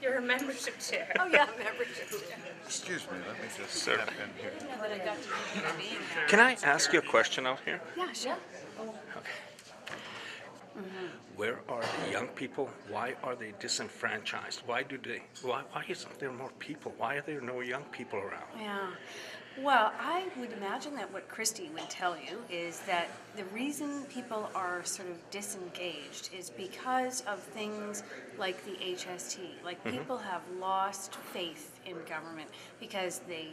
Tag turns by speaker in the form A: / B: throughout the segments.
A: You're a membership chair.
B: Oh, yeah, membership chair.
C: Excuse me, let me just
D: Sir.
C: step in here.
B: Now that I got to keep being there.
D: Can I ask you a question out here?
B: Yeah, sure.
D: Where are the young people? Why are they disenfranchised? Why isn't there more people? Why are there no young people around?
B: Yeah. Well, I would imagine that what Christy would tell you is that the reason people are sort of disengaged is because of things like the HST. Like people have lost faith in government because they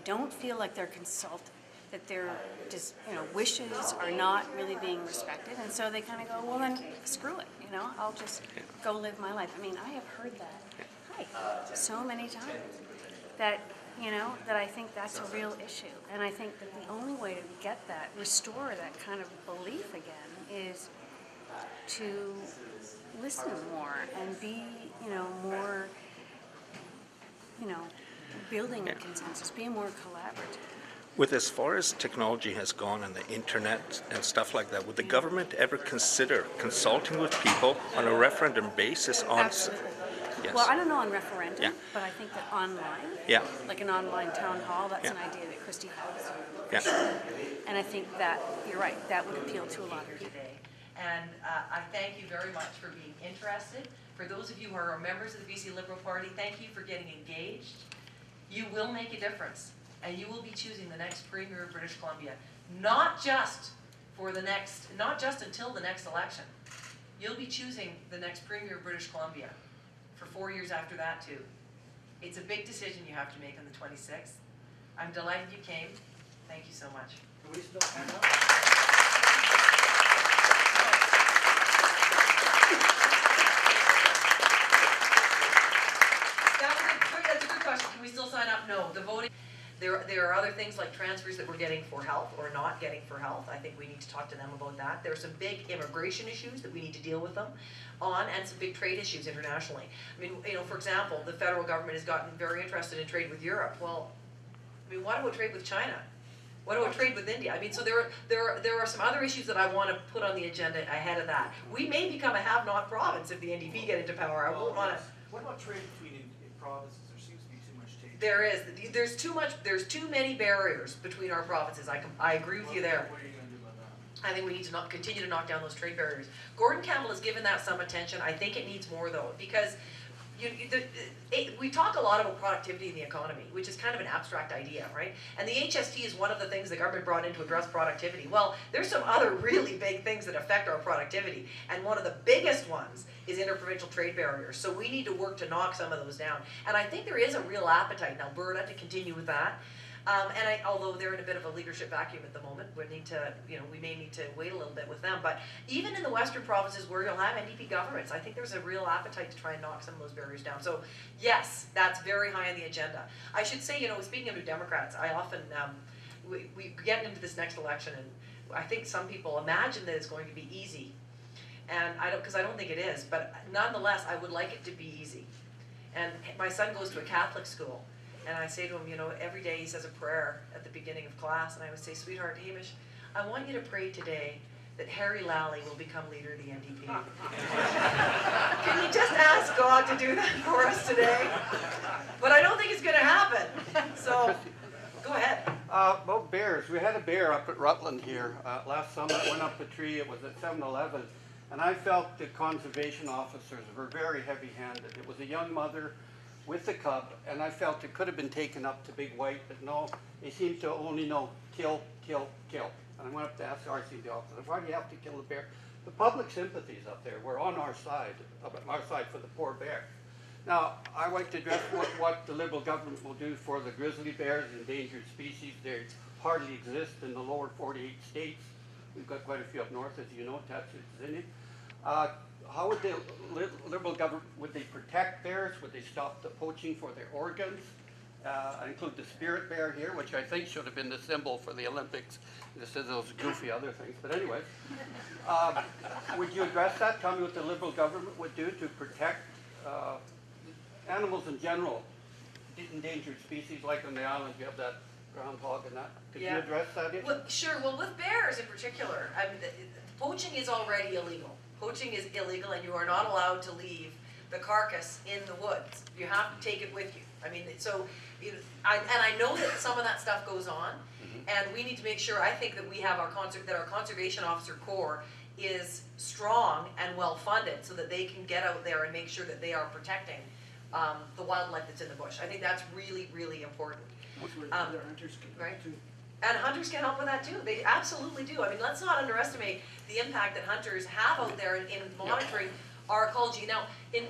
B: don't feel like they're consulted, that their just wishes are not really being respected, and so they kind of go, well then screw it, I'll just go live my life. I mean, I have heard that so many times that that I think that's a real issue, and I think that the only way to get that, restore that kind of belief again, is to listen more and be more building a consensus, be more collaborative.
D: With as far as technology has gone and the internet and stuff like that, would the government ever consider consulting with people on a referendum basis on...
B: Absolutely.
D: Yes.
B: Well, I don't know on referendum,
D: Yeah.
B: but I think that online,
D: Yeah.
B: like an online town hall, that's
D: Yeah.
B: an idea that Christy has.
D: Yeah.
B: And I think that, you're right, that would appeal to a lot of people.
E: Today. And I thank you very much for being interested. For those of you who are members of the BC Liberal Party, thank you for getting engaged. You will make a difference, and you will be choosing the next Premier of British Columbia, not just until the next election. You'll be choosing the next Premier of British Columbia for 4 years after that too. It's a big decision you have to make on the 26th. I'm delighted you came. Thank you so much.
F: Can we still stand up?
E: That's a good question. Can we still sign up? No. The voting. There are other things like transfers that we're getting for health or not getting for health. I think we need to talk to them about that. There are some big immigration issues that we need to deal with them on, and some big trade issues internationally. I mean, for example, the federal government has gotten very interested in trade with Europe. Well, I mean, what about trade with China? What about trade with India? I mean, so there are some other issues that I want to put on the agenda ahead of that. We may become a have-not province if the NDP get into power. I won't want to.
F: What about trade between provinces? There seems to be too much trade.
E: There is. There's too much. There's too many barriers between our provinces. I agree with you there.
F: What are you going to do about that?
E: I think we need to continue to knock down those trade barriers. Gordon Campbell has given that some attention. I think it needs more though, because we talk a lot about productivity in the economy, which is kind of an abstract idea, right? And the HST is one of the things the government brought in to address productivity. Well, there's some other really big things that affect our productivity, and one of the biggest ones is interprovincial trade barriers. So we need to work to knock some of those down. And I think there is a real appetite in Alberta to continue with that. Although they're in a bit of a leadership vacuum at the moment, we may need to wait a little bit with them. But even in the western provinces where you'll have NDP governments, I think there's a real appetite to try and knock some of those barriers down. So yes, that's very high on the agenda. I should say, speaking of New Democrats, I often, we get into this next election, and I think some people imagine that it's going to be easy. And because I don't think it is, but nonetheless, I would like it to be easy. And my son goes to a Catholic school. And I say to him, every day he says a prayer at the beginning of class, and I would say, sweetheart Hamish, I want you to pray today that Harry Lally will become leader of the NDP. Can you just ask God to do that for us today? But I don't think it's going to happen. So, go ahead.
G: About bears, we had a bear up at Rutland here last summer. It went up the tree. It was at 7-Eleven, and I felt the conservation officers were very heavy-handed. It was a young mother with the cub, and I felt it could have been taken up to Big White, but no, they seem to only know kill, kill, kill. And I went up to ask the RCMP officer, why do you have to kill the bear? The public sympathies up there were on our side for the poor bear. Now, I like to address what the Liberal government will do for the grizzly bears, endangered species. They hardly exist in the lower 48 states. We've got quite a few up north, as you know, Tatsutini. How would the Liberal government, would they protect bears? Would they stop the poaching for their organs? I include the spirit bear here, which I think should have been the symbol for the Olympics. This is those goofy other things. But anyway, would you address that? Tell me what the Liberal government would do to protect animals in general, endangered species, like on the island, you have that groundhog and that. Could you address that?
E: Well, sure. Well, with bears in particular, I mean, poaching is already illegal. Poaching is illegal, and you are not allowed to leave the carcass in the woods. You have to take it with you. I mean, so, I know that some of that stuff goes on, and we need to make sure, I think that we have our conservation officer corps is strong and well-funded so that they can get out there and make sure that they are protecting the wildlife that's in the bush. I think that's really, really important.
F: Other hunters can
E: right.
F: help too.
E: And hunters can help with that too. They absolutely do. I mean, let's not underestimate the impact that hunters have out there in monitoring our ecology. Now,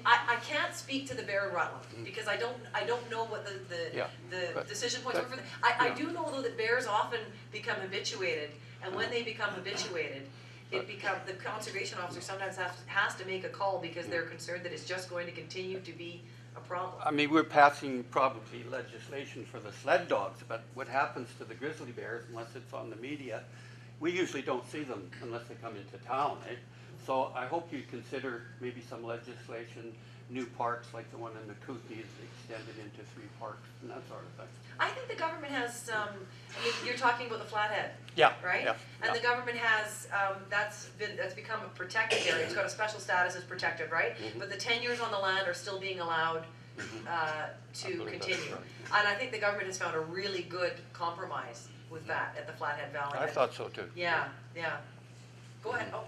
E: I can't speak to the bear in Rutland because I don't know what the decision points were for them. I do know though that bears often become habituated, and when they become habituated, the conservation officer sometimes has to make a call because they're concerned that it's just going to continue to be a problem.
G: I mean, we're passing probably legislation for the sled dogs, but what happens to the grizzly bears, unless it's on the media, we usually don't see them unless they come into town, eh? So I hope you consider maybe some legislation, new parks like the one in the Kootenai is extended into 3 parks and that sort of thing.
E: I think the government has, you're talking about the Flathead,
G: Yeah.
E: right?
G: Yeah,
E: And the government has, that's become a protected area. It's got a special status as protected, right? But the tenures on the land are still being allowed to continue. And I think the government has found a really good compromise with that at the Flathead Valley.
G: I thought so too.
E: Yeah, yeah. Go ahead. Oh.